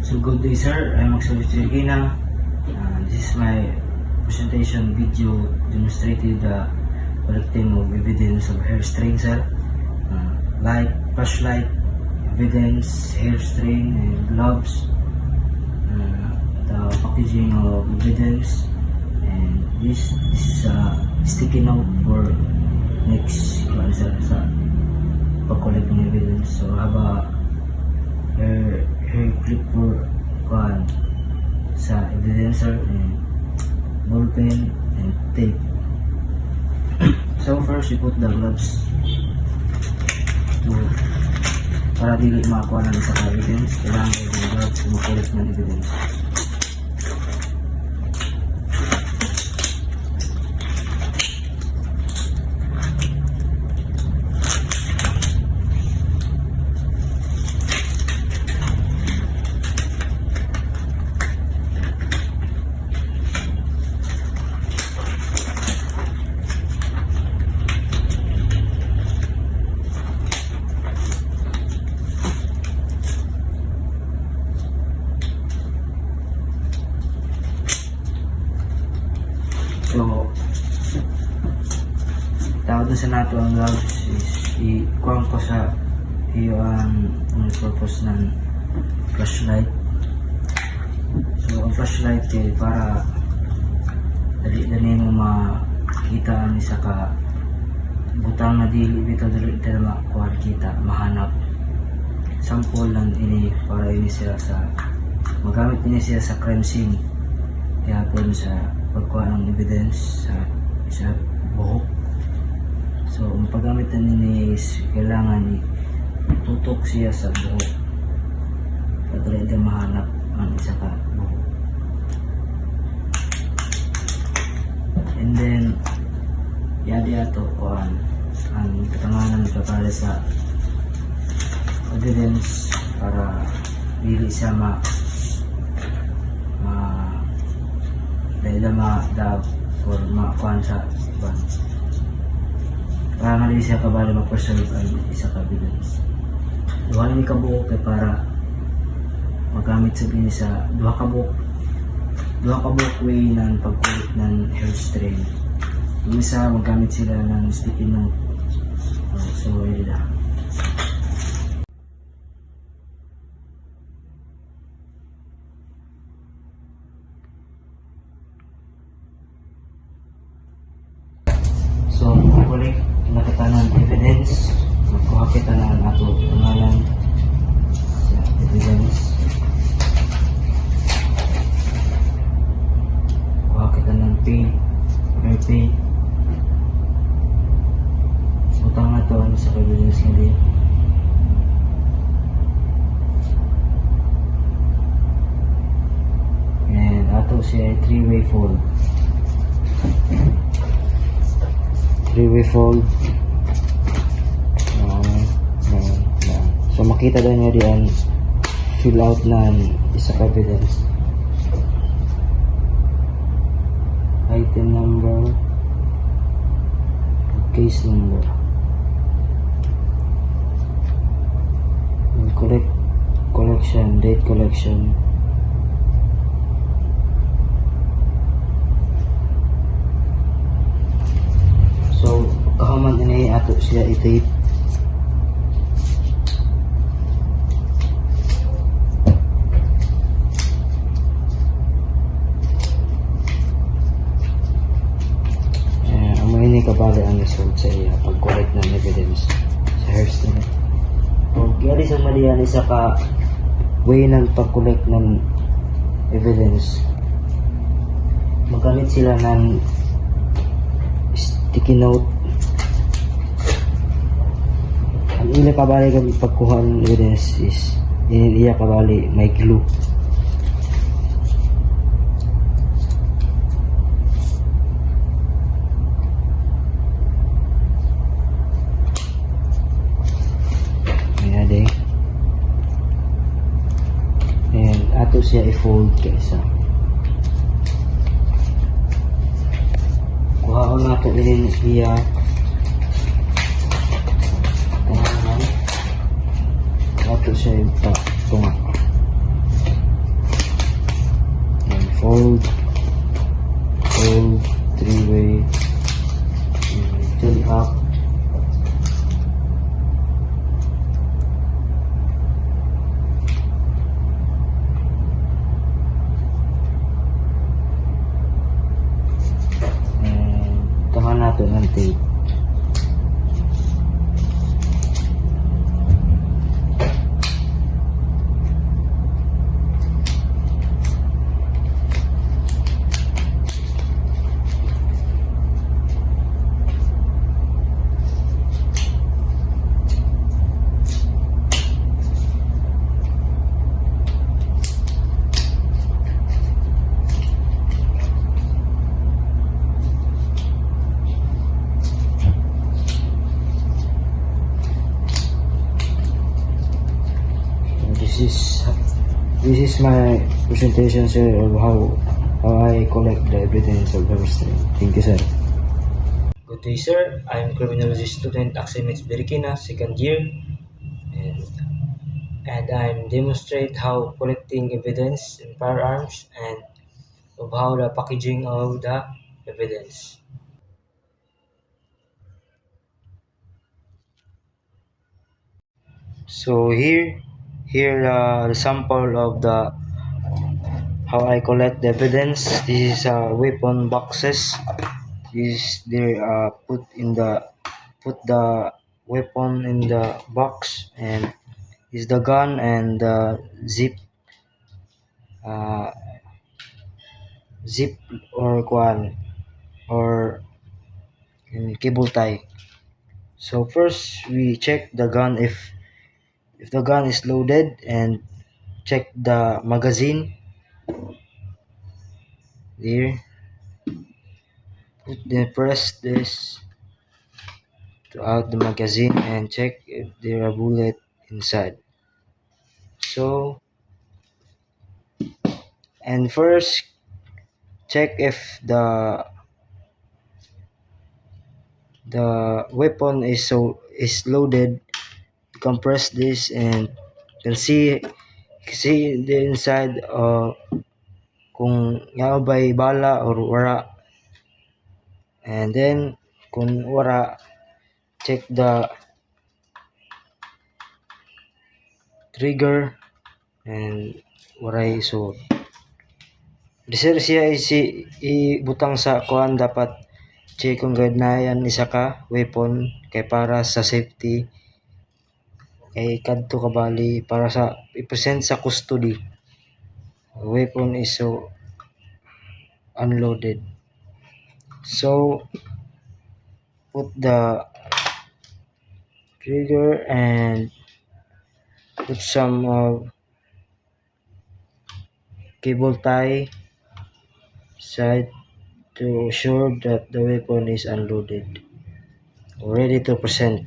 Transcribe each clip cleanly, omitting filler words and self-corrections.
So good day sir, I'm Maxwell Regina. This is my presentation video demonstrating the collecting of evidence of hair strain sir. Like flashlight, evidence, hair strain, and gloves. The packaging of evidence, and this is a sticky note for next sir sa pag-collect ng evidence. So I have a hair clip for sa evidencer and ball pen and tape. So first we put the gloves para dili makakuha na sa evidence. Kailangan ko yung gloves kung makulit ng evidence. So, tawag sa nato ang gloves is ikuha ko sa iyo ang purpose ng flashlight. So, ang flashlight para dali mo makita ang isa ka butang na dili bitaw dali na makuha kita, mahanap. Sample lang ini para ini siya sa magamit niya siya sa crime scene. Kaya po sa pagkuha ng evidence sa buhok. So, ang paggamitan nini is kailangan tutok siya sa buhok para hindi mahanap ang isa ka buhok. And then yadi ato kuhaan ang katanganan para sa evidence para dili siya dahil ma-dab or ma-kuhan sa iban. Para nga siya kabali mag-preserve ang isa ka evidence. Duha ni kabuok para magamit sa bini sa duha kabuok way ng pagkulit ng hair strain. Yung isa magamit sila ng sticky note. So yun lang. So, collect nakita ng evidence. Magkuha kita na ang ato pangalan sa evidence. Kuha kita ng pay, hair pay. Butang na to sa evidence hindi. And ato siya 3-way fold. 3-way fold. So makita daw nyo diyan fill out na isa ka evidence. Item number, case number. Collection, date collection. So, kahuman ini ato siya i-tape. Amo ini kabali ang result sa iya pag-collect ng evidence sa hair strain. So, kaya sa malian isa ka way ng pag-collect ng evidence. Magamit sila ng sticky note. Ang ila kabali kami pagkuha ng evidence is iya kabali may glue. Ayan din. And ato siya i-fold kaysa. Kuha ko na ito iya ato siya yung tunga. hold, three-way, turn up, and tahan natin ang tape. This is my presentation, sir, of how I collect the evidence of the restraint. Thank you, sir. Good day, sir. I'm criminology student Aximix Berikina, second year, and I'm demonstrate how collecting evidence in firearms and of how the packaging of the evidence. So here the sample of the how I collect the evidence. This is weapon boxes. This they put the weapon in the box, and is the gun and the uh, zip or kwan or cable tie. So first we check the gun if the gun is loaded, and check the magazine. There, press this to out the magazine and check if there are bullet inside. So, and first check if the weapon is loaded. You can press this and you can see the inside kung yao ba'y bala or wara. And then kung wara, check the trigger and waray so sir siya ibutang sa kuan, dapat check kung ganayan isa ka weapon kay para sa safety, kay kadto ka bali para sa i-present sa custody weapon is so unloaded. So put the trigger and put some cable tie side to assure that the weapon is unloaded or ready to present.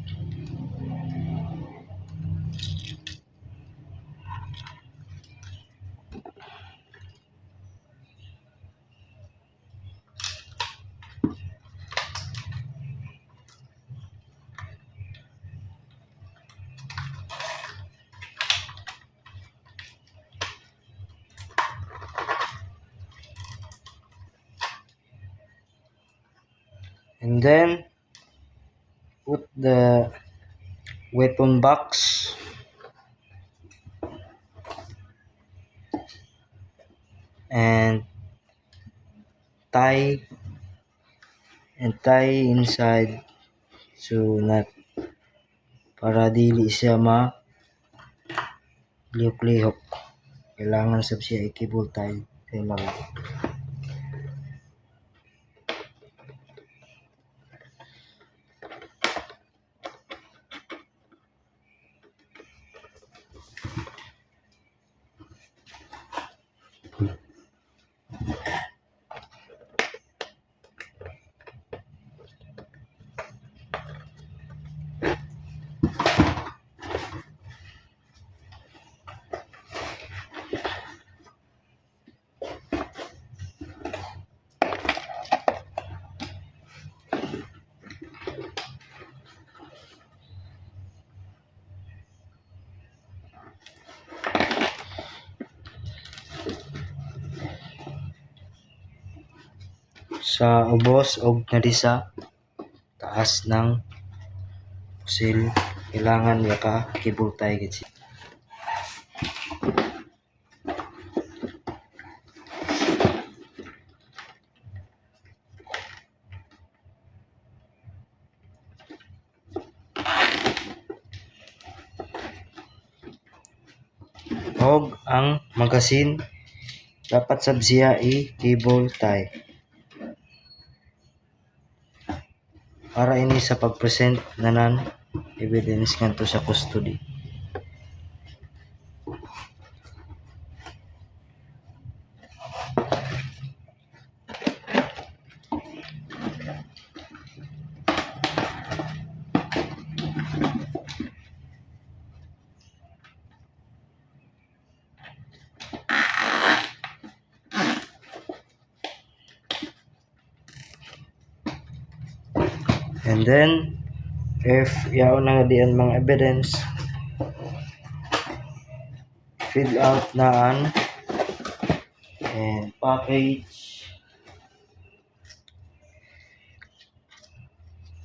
And then put the weapon box and tie inside, so not para dili siya lihok-lihok. Kailangan sab siya i-cable tie kay lang. sa ubos og nadisa taas ng pusil, kailangan ka kibultay gid siya. Og ang magasin dapat sab siya i-cable tie para ini sa pag-present nanan evidence ngadto sa custody. And then if yaon na diyan mga evidence, fill out naan and package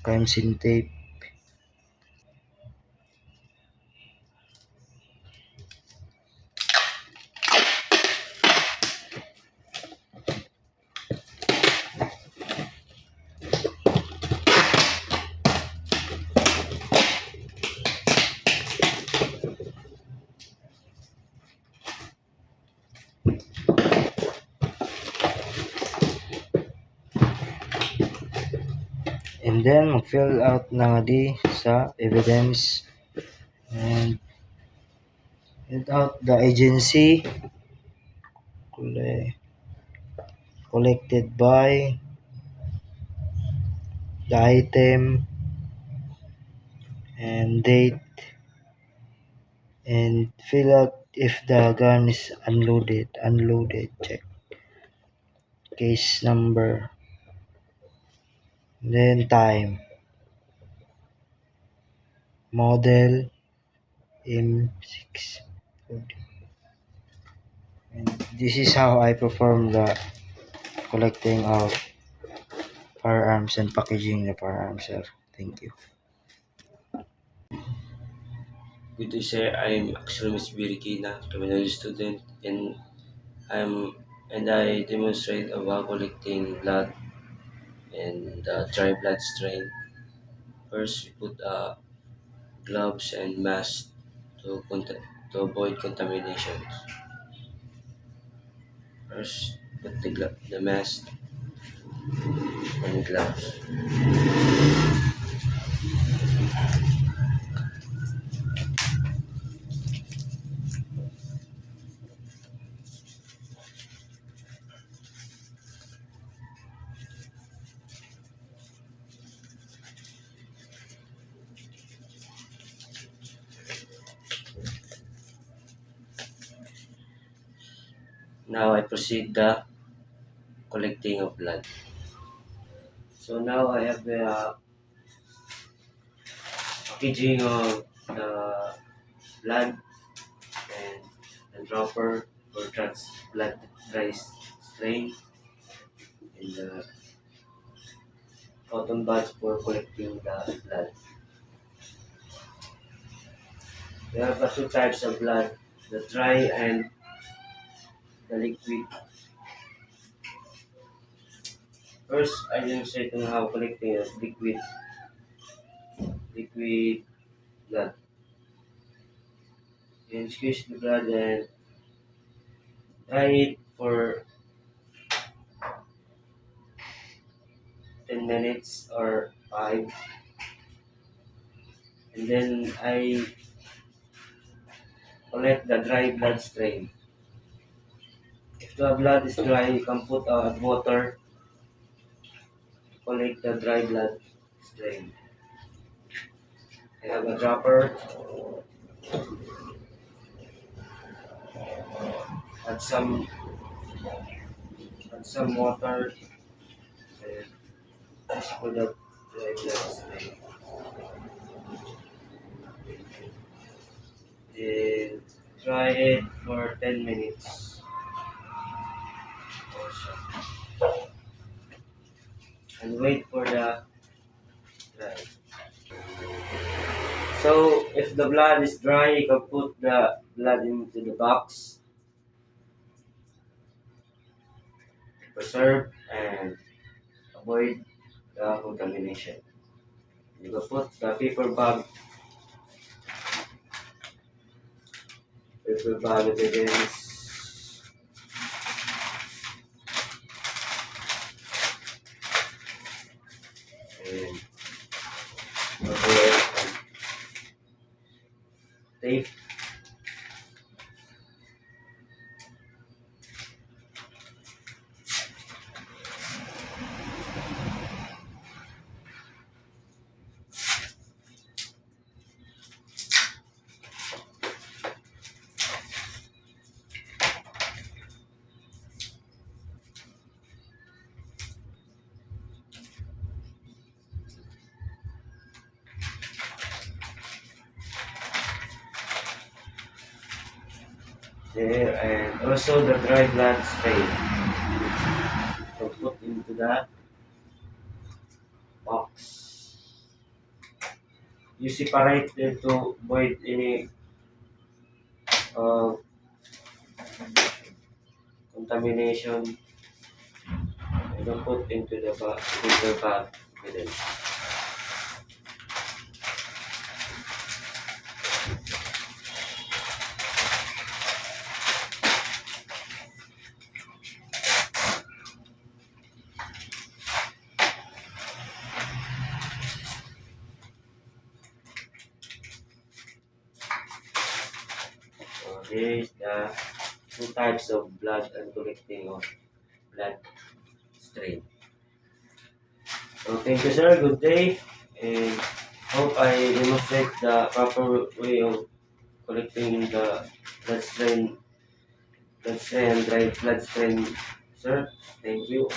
crime scene tape. And then mag-fill out na di sa evidence and fill out the agency collected by, the item and date, and fill out if the gun is unloaded, check case number, then time, model M6. And this is how I perform the collecting of firearms and packaging the firearms, sir. Thank you. Good day, sir. I'm actually Miss Birikina, criminology student, and I demonstrate about collecting blood and dry blood strain. First, we put gloves and mask to avoid contamination. First, put the mask and gloves. Now I proceed the collecting of blood. So now I have the packaging of the blood and the dropper for blood dry strain and the cotton buds for collecting the blood. We have two types of blood, the dry and the liquid. First, I demonstrate on how collecting a liquid blood. You squeeze the blood and dry it for 10 minutes or 5. And then I collect the dry blood strain. If the blood is dry, you can put water to collect the dry blood strain. I have a dropper, add some water, and just put the dry blood strain. Then dry it for 10 minutes. Also. and wait for the dry. So if the blood is dry, you can put the blood into the box, preserve and avoid the contamination. You can put the paper bag against and cover it and tape. There, and also the dry blood stain. So put into the box. You separate them to avoid any uh, contamination. You can put into the paper bag with it. So here is the two types of blood and collecting of blood strain. So thank you sir, good day, and hope I demonstrate the proper way of collecting the blood strain, and dry blood strain, sir. Thank you.